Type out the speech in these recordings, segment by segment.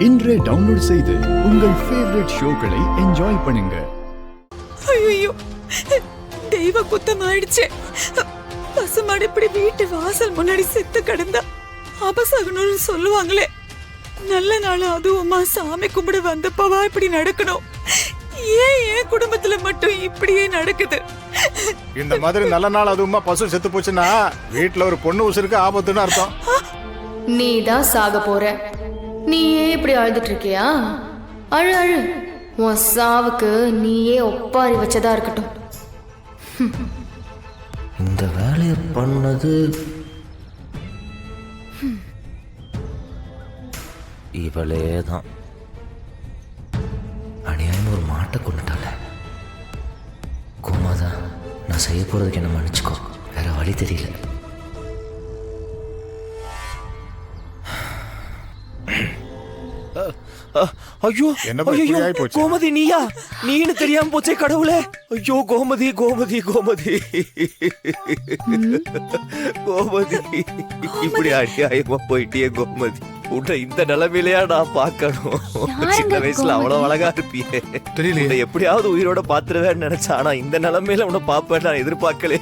இன்றே டவுன்லோட் செய்து உங்கள் ஃபேவரட் ஷோக்களை என்ஜாய் பண்ணுங்க. ஐயோ, தெய்வ குத்தம் ஆயிடுச்சு. பசுமாடு இப்படி வீட்டு வாசல் முன்னாடி செத்து கிடந்தா அபசகுனம்னு சொல்லுவாங்களே. நல்ல நாள் அதுவுமா சாமி கும்பிட வந்தப்பவா இப்படி நடக்கணும்? ஏன் குடும்பத்துல மட்டும் இப்படியே நடக்குது? இந்த மாதிரி நல்ல நாள் அதுவுமா பசு செத்து போச்சுன்னா வீட்டுல ஒரு பொண்ணு உசுருக்கு ஆபத்துன்னு அர்த்தம். நீ தான் சாக போற. நீயே இப்படி அழுதுட்டு இருக்கியா? அழு அழு. உன் சாவுக்கு நீயே ஒப்பாரி வச்சதா இருக்கட்டும். இந்த வேலையை பண்ணது இவளே தான். அநியாயம் ஒரு மாட்டை கொண்டுட்டால. கோமாதா, நான் செய்ய போறதுக்கு என்ன மன்னிச்சுக்கோ, வேற வழி தெரியல. ஐயோ என்ன இப்படி ஆயி போச்சு? கோமதி, நீயா? நீன்னு தெரியாம போச்சே கடவுளே. ஐயோ கோமதி கோமதி கோமதி கோமதி, இப்படி அநியாயமா போயிட்டியே கோமதி. உன்னை இந்த நிலைமையிலயா நான் பார்க்கணும்? சின்ன வயசுல அவ்வளவு அழகா இருப்பியே. தெரியல, எப்படியாவது உயிரோட பாத்துருவேன்னு நினைச்சா, ஆனா இந்த நிலைமையில உன்னை பாப்பேன் நான் எதிர்பார்க்கல.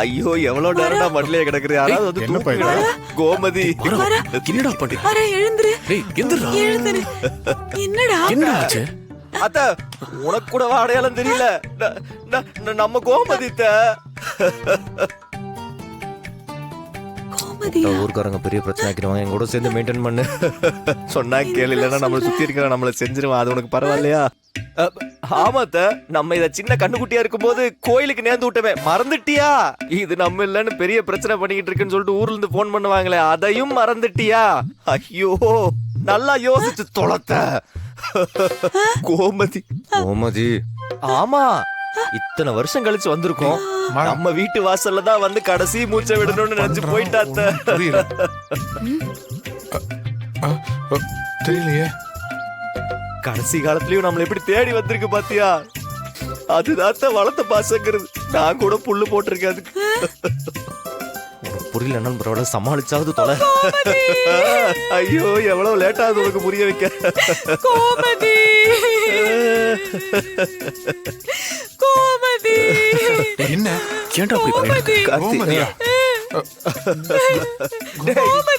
ஐயோ, எவ்வளவு நேரம் நான் மண்ணிலே கிடக்குறேன். யாராவது வந்து தூக்குடா. கோமதி, என்னடா பண்ணி? அரே எழுந்துரு. எழுந்துரு. என்னடா என்னாச்சு? அத்த, உனக்கு கூட அடையாளம் தெரியல. நம்ம கோமதி ஊருக்காரங்க பெரிய பிரச்சனை ஆக்கிடுவாங்க. எங்க கூட சேர்ந்து மெயின்டைன் பண்ணு சொன்னா கேளு, இல்லைன்னா நம்மளை சுத்தி இருக்கிற நம்மளை செஞ்சிருவான். அது உனக்கு பரவாயில்லையா? ஆமாத்த, நம்ம இத சின்ன கண்ணுக்குட்டியா இருக்கும் போது கோயிலுக்கு நேர்ந்து விட்டவே மறந்துட்டியா? இது நம்ம இல்லன்னு பெரிய பிரச்சனை பண்ணிக்கிட்டு இருக்குன்னு சொல்லிட்டு ஊர்ல இருந்து போன் பண்ணுவாங்களே, அதையும் மறந்துட்டியா? ஐயோ, நல்லா யோசிச்சு தொலைத்த கோமதி. கோமதி, ஆமா, இத்தனை வருஷம் கழிச்சு வந்திருக்கோம். நம்ம வீட்டு வாசல்ல தான் வந்து கடைசி மூச்சை விடணும்னு நினைச்சு போயிட்டாத்த. தெரியலையே. கடைசி காலத்துலயும் நம்மள எப்படி தேடி வந்திருக்கு பாத்தியா? அதுதான் வளர்த்த பாசங்கிறது. நான் கூட புல்லு போட்டிருக்கேன் அதுக்கு. புரியல என்னன்னு பரவாயில்ல, சமாளிச்சாவது தொலை. ஐயோ, எவ்வளவு லேட்டாவது உனக்கு புரிய வைக்க. கோமதி, கோமதி, என்ன ஏன்டா அப்படி பண்ணிட்டு? கோமதியா?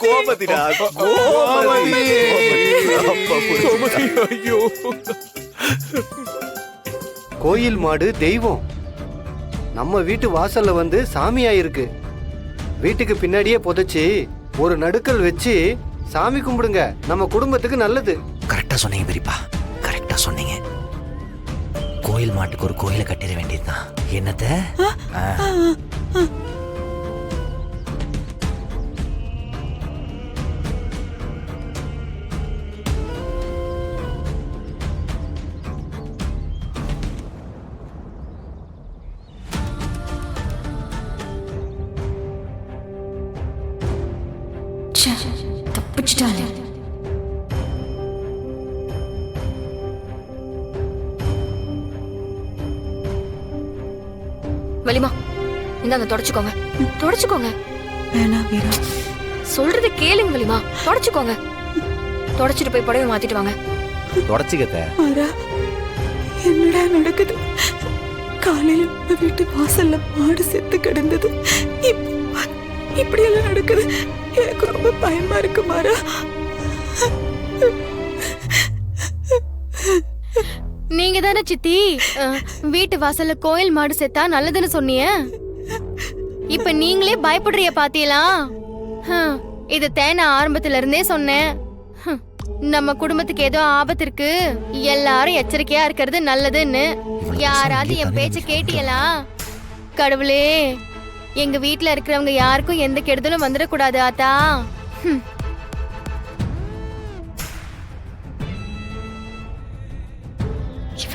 கோமதிடா, கோமதி. ஐயோ, கோயில் மாடு தெய்வம் நம்ம வீட்டு வாசல்ல வந்து சாமியாயிருக்கு. வீட்டுக்கு பின்னாடியே புதைச்சி ஒரு நடுக்கல் வச்சு சாமி கும்பிடுங்க, நம்ம குடும்பத்துக்கு நல்லது. கரெக்டா சொன்னீங்க பெரியப்பா, கரெக்டா சொன்னீங்க. கோயில் மாட்டுக்கு ஒரு கோயிலை கட்டிட வேண்டியதுதான். என்னத்த? தப்பிச்சிட்டாலே. வலிமா, இந்தாங்க தொடச்சுக்கோங்க. தொடச்சுக்கோங்க. வேணாம் வீரா, சொல்றது கேளுங்க வலிமா. தொடச்சுக்கோங்க. தொடச்சிட்டு போய் புடவை மாத்திட்டு வாங்க. தொடச்சிக்கத்த. மாறா, என்னடா நடக்குது? காலையில உங்க வீட்டு வாசல்ல மாடு செத்து கிடந்தது, இப்படி எல்லாம் நடக்குது. எனக்கு ரொம்ப பயமா இருக்கு மாறா. நீங்க தானே சித்தி வீட்டு வாசல்ல கோயில் மாடு செத்தா நல்லதுன்னு சொன்னீங்க. இப்ப நீங்களே பயப்படுறிய பாத்தீங்களா? இது தேன ஆரம்பத்துல இருந்தே சொன்னேன். நம்ம குடும்பத்துக்கு ஏதோ ஆபத்து இருக்கு, எல்லாரும் எச்சரிக்கையா இருக்கிறது நல்லதுன்னு. யாராவது என் பேச்ச கேட்டீங்களா? கடவுளே, எங்க வீட்டுல இருக்கிறவங்க யாருக்கும் எந்த கெடுதலும் வந்துடக்கூடாது ஆத்தா.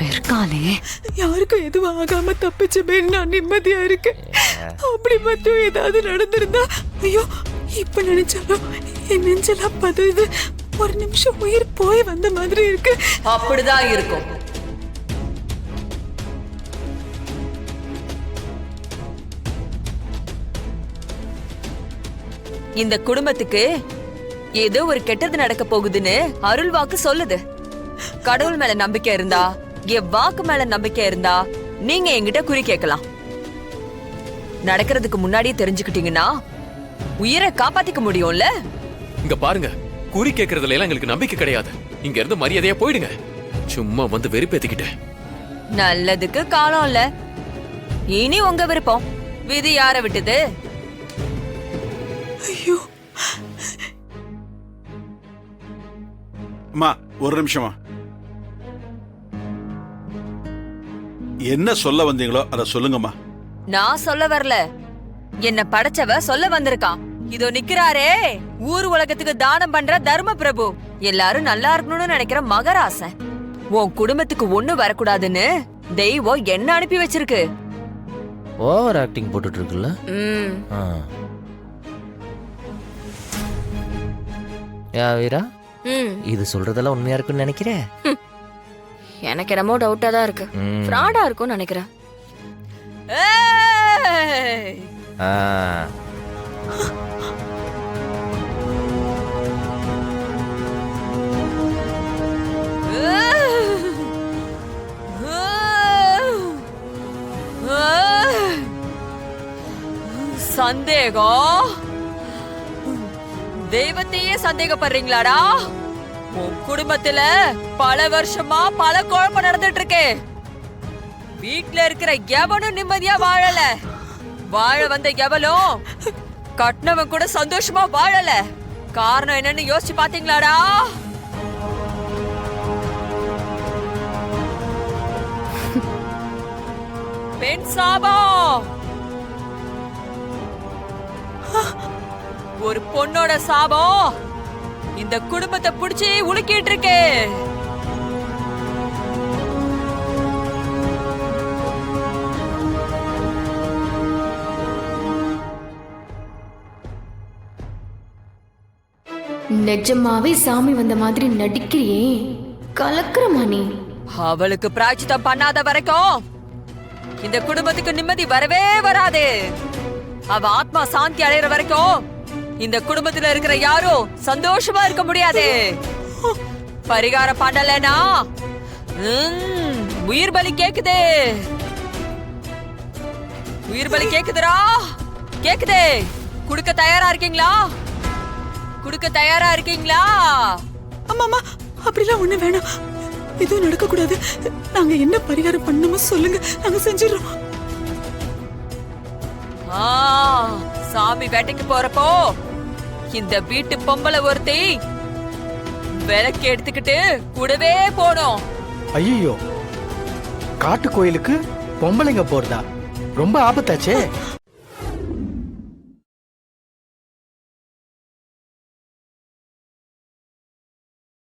இருக்கானே, யாருக்கும் எதுவும் ஆகாம தப்பிச்சுமே நான் நிம்மதியா இருக்கேன். அப்படி மட்டும் ஏதாவது நடந்திருந்தா, ஐயோ, இப்ப நினைச்சாலும் என் நெஞ்செல்லாம் பதறுது. ஒரு நிமிஷம் உயிர் போய் வந்த மாதிரி இருக்கு. அப்படிதான் இருக்கும். இந்த குடும்பத்துக்கு ஏதோ ஒரு கெட்டது நடக்க போகுதுன்னு அருள் வாக்கு சொல்லுது. கடவுள் மேல நம்பிக்கை இருந்தா, என் வாக்கு மேல நம்பிக்கை இருந்தா நீங்க என்கிட்ட குறி கேட்கலாம். நடக்கிறதுக்கு முன்னாடியே தெரிஞ்சுக்கிட்டீங்கன்னா உயிரை காப்பாத்திக்க முடியும்ல. இங்க பாருங்க, குறி கேட்கறதுல எல்லாம் எங்களுக்கு நம்பிக்கை கிடையாது. இங்க இருந்து மரியாதையா போயிடுங்க. சும்மா வந்து வெறுப்பேத்திக்கிட்டு. நல்லதுக்கு காலம் இல்ல. இனி உங்க விருப்பம். விதி யார விட்டது? ஐயோ, அம்மா ஒரு நிமிஷமா. என்ன சொல்ல வந்தீங்களோ அதை சொல்லுங்கம்மா. நான் சொல்ல வரல, என்ன படைச்சவ சொல்ல வந்திருக்கான். இதோ நிக்கிறாரே, ஊர் உலகத்துக்கு தானம் பண்ற தர்ம பிரபு, எல்லாரும் நல்லா இருக்கணும்னு நினைக்கிற மகராசன். உன் குடும்பத்துக்கு ஒண்ணு வரக்கூடாதுன்னு தெய்வம் என்ன அனுப்பி வச்சிருக்கு. ஓவர் ஆக்டிங் போட்டுட்டு இருக்குல்ல. ஆ. யா வீரா, இது சொல்றதெல்லாம் உண்மையா இருக்குன்னு நினைக்கிறேன். எனக்கு என்னமோ டவுட்டா தான் இருக்கு. ஃப்ராடா இருக்கும்னு நினைக்கிறேன். ஏய்! ஆ. சந்தேகம்? தெய்வத்தையே சந்தேகப்படுறீங்களாடா? உன் குடும்பத்துல பல வருஷமா பல குழப்பம் நடந்துட்டு இருக்கு. வீட்ல இருக்கிற எவனும் நிம்மதியா வாழல. வாழ வந்த எவனும் கட்டினவன் கூட சந்தோஷமா வாழல. காரணம் என்னன்னு யோசிச்சு பாத்தீங்களாடா? பெண் சாபம். ஒரு பொண்ணோட சாபம் இந்த குடும்பத்தை புடிச்சு உலுக்கிட்டு இருக்கு. நிஜமாவே சாமி வந்த மாதிரி நடிக்கிறியே, கலக்குறமா நீ. அவளுக்கு பிராய்ச்சித்தம் பண்ணாத வரைக்கும் இந்த குடும்பத்துக்கு நிம்மதி வரவே வராது. அவ ஆத்மா சாந்தி அடைகிற வரைக்கும் இந்த குடும்பத்துல இருக்கிற யாரும் சந்தோஷமா இருக்க முடியாது. பரிகாரம் பண்ணலனா உயிர் பலி கேக்குது. உயிர் பலி கேக்குதுடா, கேக்குது. குடுக்க தயாரா இருக்கீங்களா? குடுக்க தயாரா இருக்கீங்களா? அம்மாமா, அப்படிலாம் ஒண்ணு வேணாம். எதுவும் நடக்க கூடாது. நாங்க என்ன பரிகாரம் பண்ணணுமோ சொல்லுங்க, நாங்க செஞ்சிடறோம். சாமி வேட்டைக்கு போறப்போ இந்த வீட்டு பொம்பளை ஒருத்தி விளக்கு எடுத்துக்கிட்டு கூடவே போனோம். ஐயோ, காட்டு கோயிலுக்கு பொம்பளைங்க போறதா? ரொம்ப ஆபத்தாச்சே.